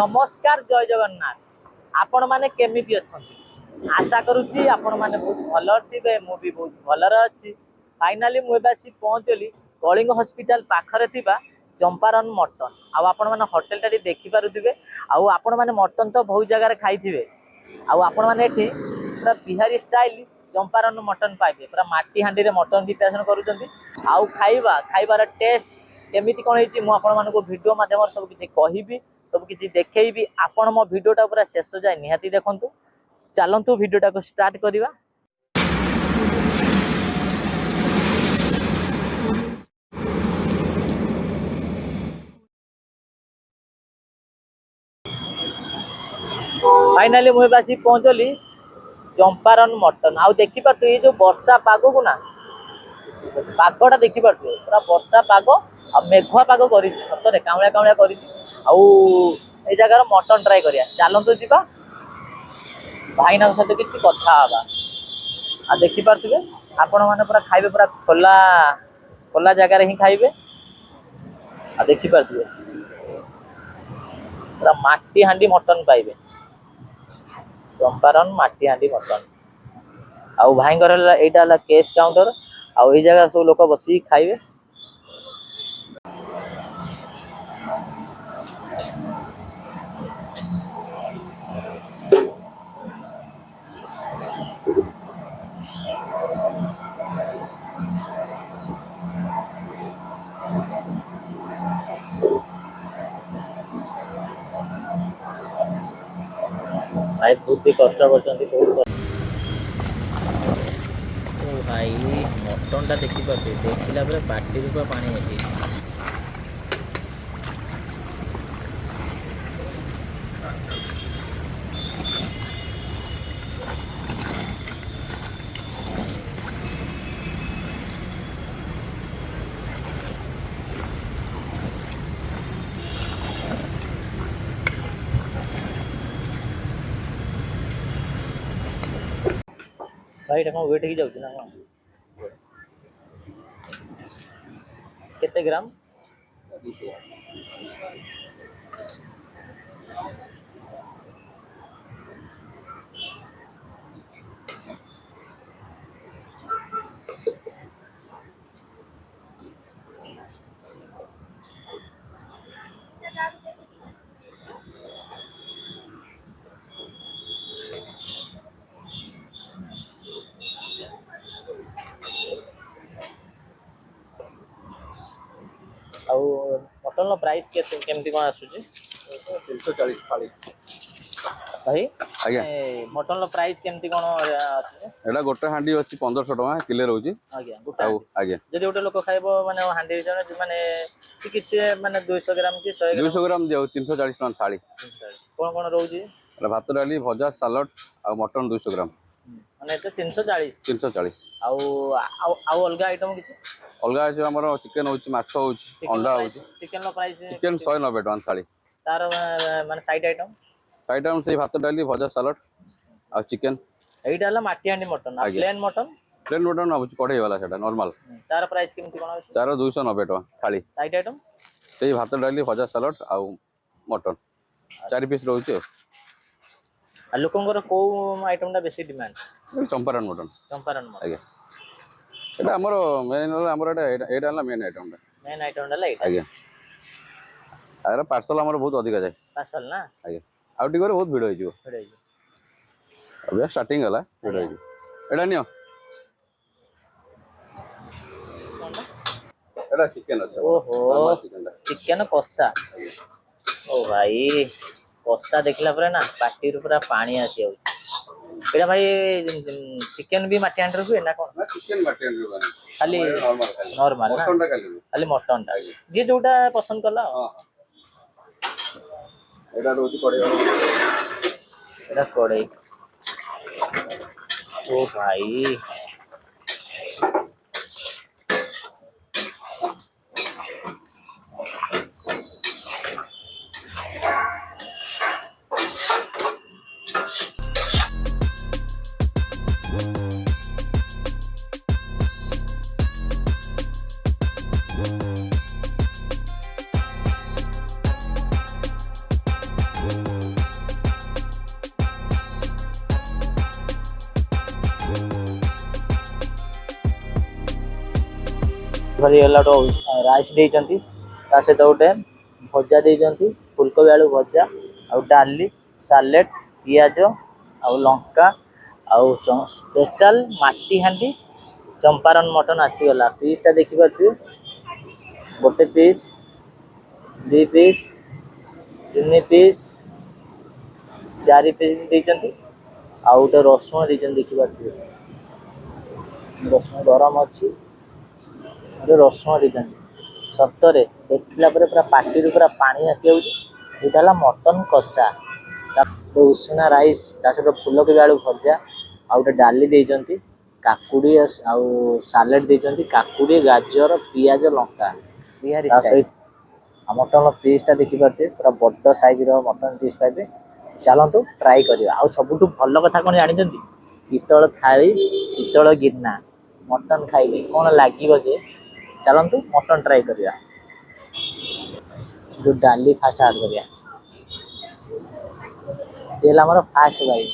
नमस्कार जय जगन्नाथ। आपण माने केमिति अछंती आशा करूची आपण माने बहुत भल थिबे मु भी बहुत भलर अछि। फाइनली मु एबासी पहुंचली कलिंग हॉस्पिटल पाखरे थिबा चंपारण मटन आ आपण माने होटल टाडी देखि पारुथिबे आ आपण माने मटन तो बहुत जगह रे खाइथिबे आ आपण माने एठी पूरा बिहारी स्टाइल चंपारण मटन पाइबे पूरा माटी हांडी रे मटन प्रिपरेशन करूचंती आ खाइबार टेस्ट केमिति कोन हेची मु आपण मानको वीडियो माध्यम सब किछि कहिबी सब किछि देखैबी। आपण मो वीडियोटा पूरा शेष जाय निहाती देखंतु। चलंतु वीडियोटा को स्टार्ट करिवा। फाइनली मुझे बासी पहुंचली चंपारण मटन आउ देखि पारतु ये जो वर्षा पाग को ना पागटा देखि पारतु पूरा वर्षा पाग आ मेघुआ पाग करी सतरे कावळ्या कावळ्या करी आउ ए जगार मटन ट्राई करिया। चलंतु जीवा भाईना सहित किछि कथा हवा आ देखि पारतुबे आपण माने पूरा खाइबे पूरा खोला खोला जगह रे ही खाइबे आ देखि पारतुबे पूरा माटी हांडी मटन पाइबे चंपारण माटी हांडी मटन आउ भाईंगर एटा हला केस काउंटर आउ ए जगह सब लोक बसी खाइबे। भाई बहुत ही कष्ट करछंती बहुत ओ भाई मटन टा देखि पाते देखिला बेले पाटी रूपा पानी अछि। भाई एटा वेट ही जाउछ ना केते ग्राम आउ मटन लो प्राइस केमती कोन आसुची 340 थाली भाई आज्ञा मटन लो प्राइस केमती कोन आसुची एटा गोटे हांडी अछि 1500 टका किले रहउची आज्ञा गोटा आज्ञा जदि गोटे लोक खाइबो माने हांडी जने माने किछि माने 200 ग्राम कि 100 ग्राम 200 ग्राम दियो 340 टका थाली कोन कोन रहउची एटा भात डाली भजा सालाड आ मटन 200 ग्राम माने एते 340 आउ अलगा आइटम किछि अलगा अछि हमर चिकन होछि माछ होछि अंडा होछि चिकन लो प्राइस चिकन 190 टका थाली तार माने साइड आइटम से भात डाली भजा सालाड आ चिकन एइटा हला माटी हांडी मटन आ प्लेन मटन होछि कढ़ई वाला सेटा नॉर्मल तार प्राइस केमती कोन होछि तार 290 टका थाली साइड आइटम से भात डाली भजा सालाड आ मटन 4 पीस रहउची आ लोकंगर को आइटम टा बेसी डिमांड चंपारण मटन आज्ञा एटा हमर मेन हमर एटा हला मेन आइटम टा लाइट आज्ञा आर पार्सल हमर बहुत अधिक जाय पार्सल ना आज्ञा आउ टिकर बहुत भिड़ होइजो अब स्टार्टिंग हला भिड़ होइजो एटा नियो एटा चिकन अछि ओहो चिकन कसा ओ भाई कसा देखला परे ना पाटी रो पूरा पानी आसी आउछ एटा भाई चिकन भी माटी हांडी रो ना कोन ना चिकन माटी हांडी रो खाली नॉर्मल मटन टा खाली मटन टा जे जोटा पसंद करला हां एटा रोटी पड़े एटा कड़े ओ भाई भरीगला गोटे राइस देइचंती ता सहित गोटे भजा देइचंती फुलकोबी आलू भजा आउ डाली सालेड पियाज आउ लंका आउ स्पेशल माटी हांडी चंपारण मटन आसीगला पीसटा देखिपारे गोटे पीस दी पीस तीन पीस चार पीस देइचंती आउ गोटे रसुण देइचंती देखिपारे रसुण गरम अच्छी रसुण देइचंती सतरे देखला परे पूरा पाटी पूरा पानी आसी जाउची एटा हला मटन कषा उसुना राइस ता सहित फुलकोबी आलू भजा आउ गोटे डाली देइचंती काकुड़ी आउ सालेड देइचंती काकुड़ी गाजर पियाज लंका बिहारी स्टाइल मटन पीसटा देखिपारे पूरा बड़ साइज रो मटन पीस पाइबे चलतु ट्राई करिया आउ सबुठु भल कथा कोन जानिचंती पितल थाली पितल गिरना मटन खाइले कौन लगे जे चलतु मटन ट्राई करिया जो डाली फास्ट ऐड करिया ये हमर फास्ट भाई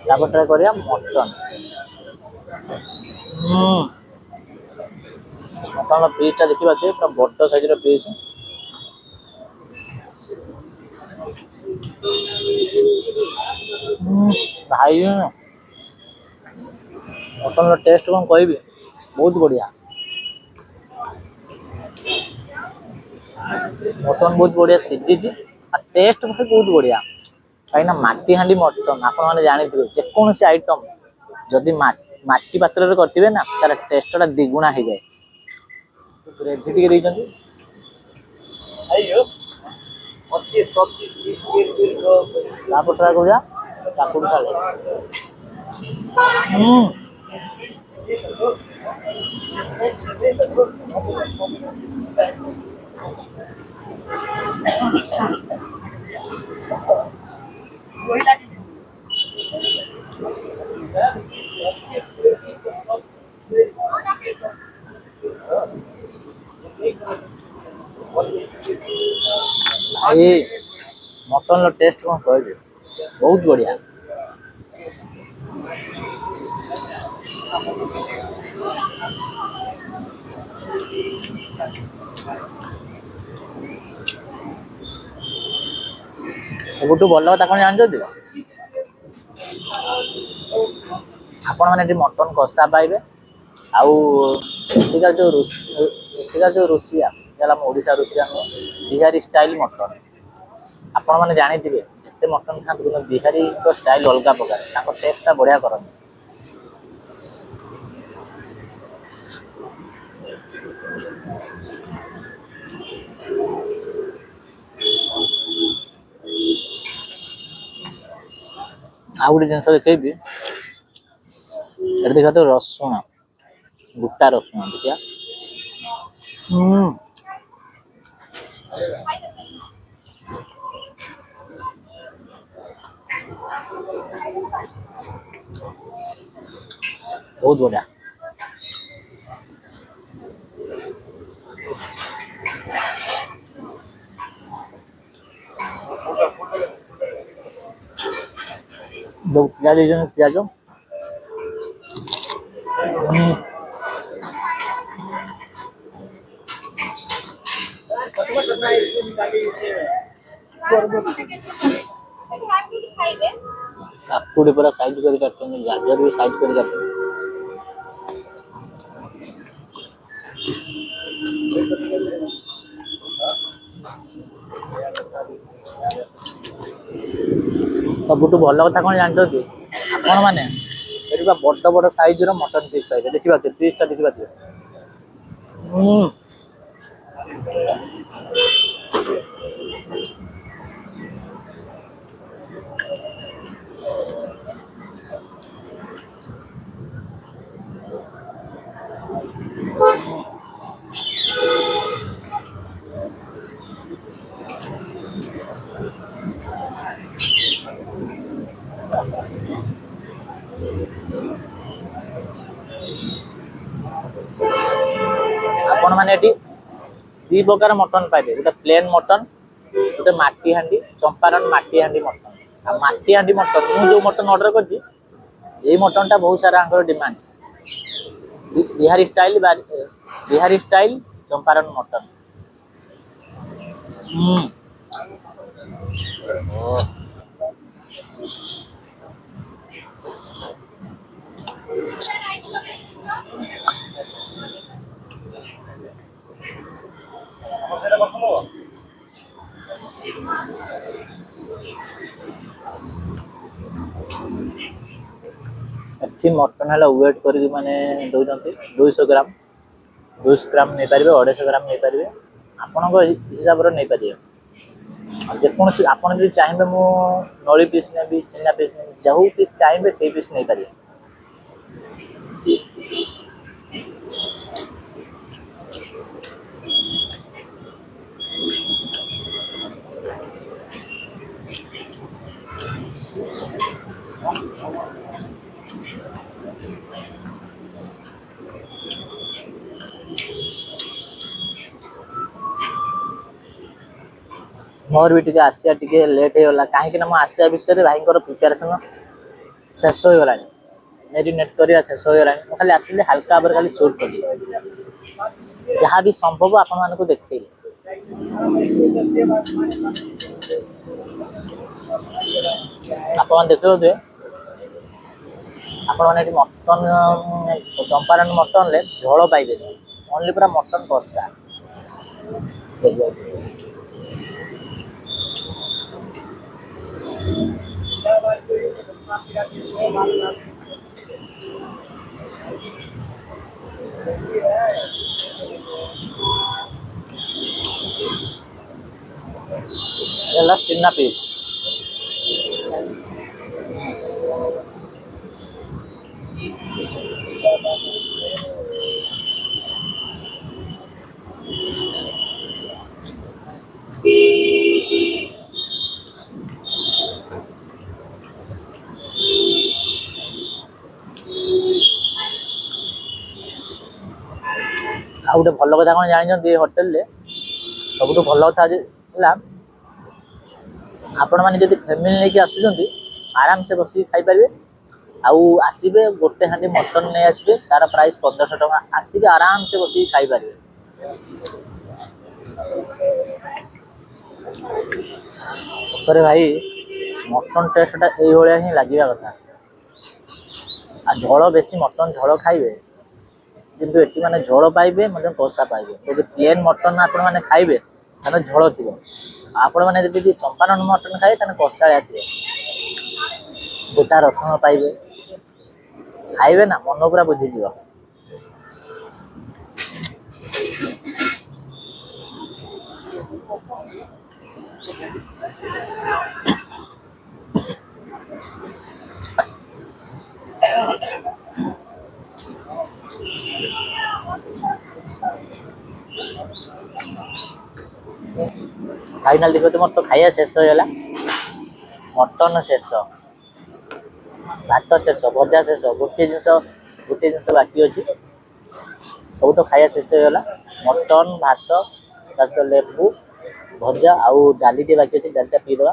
तापर ट्राई करिया मटन मटन पीसटा देखिबा पूरा बड़ साइज रो पीस भाई मटन टेस्ट कौन कहबी बहुत बढ़िया मटन बहुत बढ़िया सीझी टेस्ट बहुत बढ़िया कहीं माटी हांडी मटन आपण मैंने जानी जेकोसी आइटम जदि माटी पात्र करते ना तार टेस्टा द्विगुणा हो जाए ग्रेवी टी देइचंती तापर ट्राई करिया काकुड़ी सालेड भाई मटन टेस्ट कौन कहबे बहुत बढ़िया सबुठु भल कथा कौन जानते आपण मैंने मटन कषा पाइबे आउ एथिकार जो रोसिया ओडिशा रोसिया बिहारी स्टाइल मटन आपण मैंने जानी जिते मटन खाते कि बिहारी स्टाइल अलग प्रकार टेस्टा बढ़िया करते आउ गोटे जिन देखेबी देखा तो रसुण गोटा रसुण देखिया बहुत बढ़िया जो प्याज प्याज काकुड़ी पूरा साइज कर काटते गाजर भी साइज कर काटते सबुठु भल कथा कौन जानते आपण मैंने बड़ बड़ साइज रो मटन पीस पाइबे देखिबा पीसटा देखिबा आपण मैंने दी प्रकार मटन पाइबे गोटे प्लेन मटन गोटे माटी हांडी चंपारण माटी हांडी मटन आ माटी हांडी मटन मु जो मटन ऑर्डर करछि एई मटन टा बहुत सारा आंकर demand Bihari style Champaran mutton ओ एठी मटन हला वेट करके माने दउजंती 200 ग्राम 200 ग्राम नहीं पारिबे 250 ग्राम नहीं पारिबे आपनको हिसाब रो नहीं पारिबे जे कोन आपन जे चाहिबे मु नळी पीस नेबी सिना पीस नेबी जहू पीस चाहिबे से पीस नहीं पारिबे मोर भी टिके आसिया टिके लेट हे होला काहे कि ना म आसिया भितर भाई कर प्रिपरेशन शेष हो गलानी मेरिनेट करिया शेष हो गलानी म खाली आसिले हल्का पर खाली शूट करी जहां भी संभव आपन मान को देखते आपन देखो दे आपन माने मटन चंपारण मटन ले झोल पाइबे ओनली पूरा मटन कसा एला सिना पीस आ गोटे भल कथा कौन जानी होटेल रे सब भल कथा है आपण मैंने जब फैमिली लेके आसुँच आराम से बस खाई पारे आसबे गोटे हांडी मटन नहीं आसबे तार प्राइस 1500 टका आसबे आराम से बस खाई पारे सरे भाई मटन टेस्टा ये ही लगे कथा आ झोल बेसी मटन झोल खाइबे किंतु एटी माने झोल पाइबे मतलब कषा पाइबे यदि प्लेन मटन आपण माने खाइबे ताने झोल थिबो आपण माने यदि चंपारण मटन खाइबे ताने कषाया थिबो गोटा रसुण पाइबे खाइबे ना मन पूरा बुझी जीव फाइनल देखो तुम तो खाइया शेष होगा मटन शेष भात शेष भजा शेष गोटे जिनस बाकी अच्छी सब तो खाइया शेष होगा मटन भात सहित लेबू भजा आउ डाली टे बाकी अच्छी डालीटा पीदवा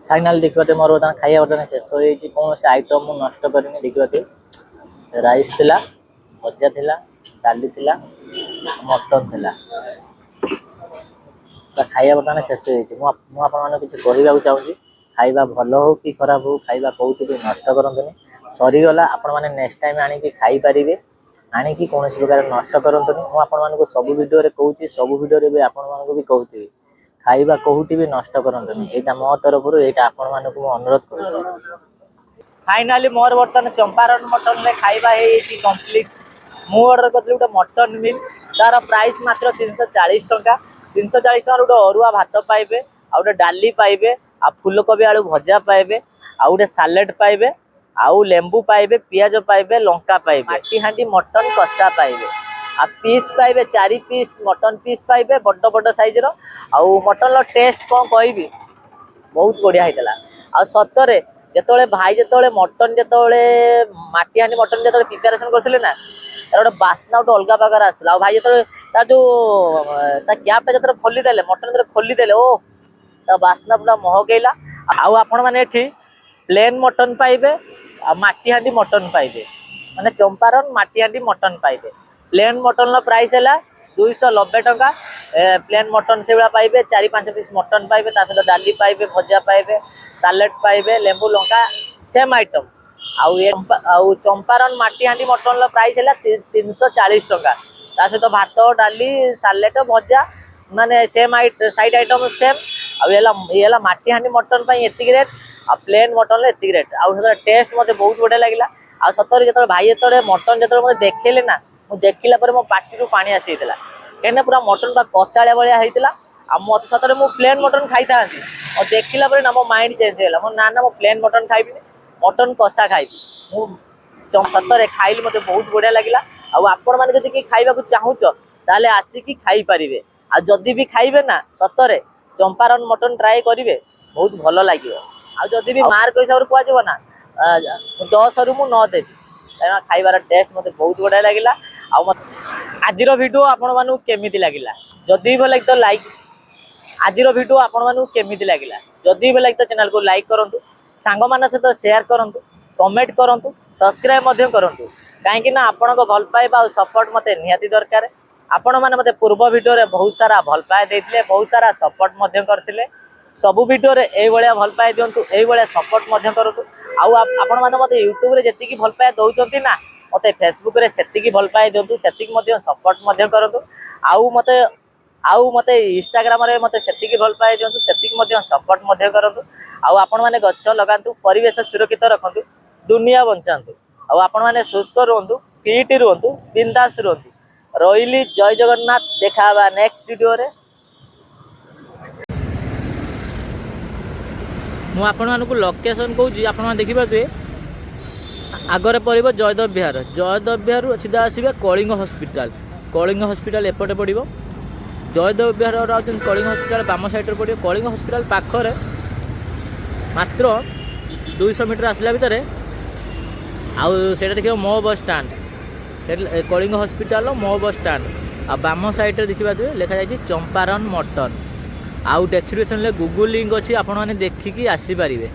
फाइनल देखते मोर बर्तमान खाइया बर्तमान शेष हो कौन से आइटम मुझे नष्ट करनी देखते राइस थिला भजा थिला डाली थिला मटन थिला खाइया बर्तमान शेष हो किसी कहवाक चाहूँगी खाइबा भल हो कि खराब हो खाइबा कौटी भी नष्ट करंतुनी सरीगला आपण मैंने नेक्स्ट टाइम आनिकी खाई पारिबे आनिकी कौन प्रकार नष्ट करंतुनी मु आपण मानक सब वीडियो रे कहूची सब वीडियो रे भी आपण मानक भी कहूथि खाइबा कौटी भी नष्ट करंतुनी एटा मो तरफ एटा आपण मानक मु अनुरोध करूची फाइनली मोर बर्तन चंपारण मटन रे खाइबा हेची कंप्लीट मु ऑर्डर करथि उटा मटन मील तार प्राइस मात्र 340 टका 340 टका उटा अरुआ भात पाइबे आ उटा डाली पाइबे आ फूलकोबी आलू भजा पाइबे आ उटा सालेड पाइबे आउ लेंबू पाइबे पियाज पाइबे लंका पाइबे माटी हांडी मटन कषा पाइबे आ पीस पाइबे 4 पीस मटन पीस पाइबे बड़ बड़ साइज रो आउ मटन लो टेस्ट कौन कहबी बहुत बढ़िया होता आ सतरे जिते भाई जिते मटन जिते माटी मटन जिते प्रिपेरेसन करते ना तार गोटे बास्ना गोटे अलग प्रकार आसला भाई जो जो क्यापटा जो खोलीदे मटन जो खोलीदे ओ बास्ना पूरा महकैला आउ आपण मैंने प्लेन मटन पाइबे माटी हांडी मटन पाइबे माने चंपारण माटी हांडी मटन पाइबे प्लेन मटन प्राइस है 290 टंका प्लेन मटन से भाया पाइबे 4-5 पीस मटन पाइबे सहित डाली पाइबे भजा पाइबे सालेड पाइबे लेंबू लंका सेम आइटम आउ चंपारण माटी हांडी मटन प्राइस है 340 टंका सहित भात डाली सालेड भजा माने सेम साइड आइटम सेम आला माटी हांडी मटन एतिक रेट आ प्लेन मटन एतिक रेट आउ टेस्ट मत बहुत बढ़िया लगे आ सतरे जो भाई जो मटन जो मतलब देखले ना मुझे देखला मो पार्टी पानी आसी कहीं पूरा मटन पूरा कषाड़ा भाया होता आ मत सतरे मुझे प्लेन मटन खाई था और देखला ना मो माइंड चेंज है मो ना मो प्लेन मटन खाइबी मटन कषा खाइबी मु सतरे खाइली मत बहुत बढ़िया लगे आपण मैंने जब खाइबा चाहूच ताले आसिकी खाई पारिबे आ जदि भी खाइबे ना सतरे चंपारण मटन ट्राए करिवे बहुत भल लगे आदि भी मार्क हिसाब से कहना ना 10 रु 9 देवी कहीं खाइबार टेस्ट मत बहुत बढ़िया लगे आज वीडियो आपण मानू केमिति लगिला जदि भी लगे तो लाइक आज वीडियो आपण मानू केमिति लगिला जदि भी लगे तो चैनल को लाइक करूँ सांग मान सहित शेयर करूँ कमेंट करूँ सब्सक्राइब करूँ कहीं आपण भल पाइबा और सपोर्ट मत निहाती दरकार आपण मैंने मत पूर्व वीडियो रे बहुत सारा भल पाए देते बहुत सारा सपोर्ट करते सबू वीडियो रे ए भलिया भल पाए दिंतु ए भलिया सपोर्ट करूँ आपण मैंने मत यूट्यूब रे जति भल पाए दौरान ना मत फेसबुक रे सेतिकी भल पाए दिंतु सेतिकी सपोर्ट करूँ आउ मत इंस्टाग्राम रे मत सेतिकी भल पाए दिंतु सेतिकी सपोर्ट करूँ आपण मैंने गछ लगातु परिवेश सुरक्षित रखु दुनिया बंचातु आपण मैंने सुस्थ रुहतु फिट रुहतु बिंदास रुहतु रही जय जगन्नाथ देखा नेक्स्ट वीडियो रे मु आपण मानक लोकेशन कहूँ आपण देखिपे आगरे पड़ो जयदेव विहार सीधा आसवे कलिंग हस्पिटाल एपटे पड़ो जयदेव विहार आउट कलिंग हस्पिटाल बाम साइड पड़ो कलिंग हस्पिटाल पाखरे मात्र 200 मीटर आसला भितर आउ से देखिए मो बस स्टाण्ड कलिंग हस्पिटाल मो बस स्टाण्ड आ बाम साइड देखा लिखा जाए चंपारण मटन आउ डेस्क्रिप्शन में गूगल लिंक अच्छी आपण मैंने देखिकी आसीपारे।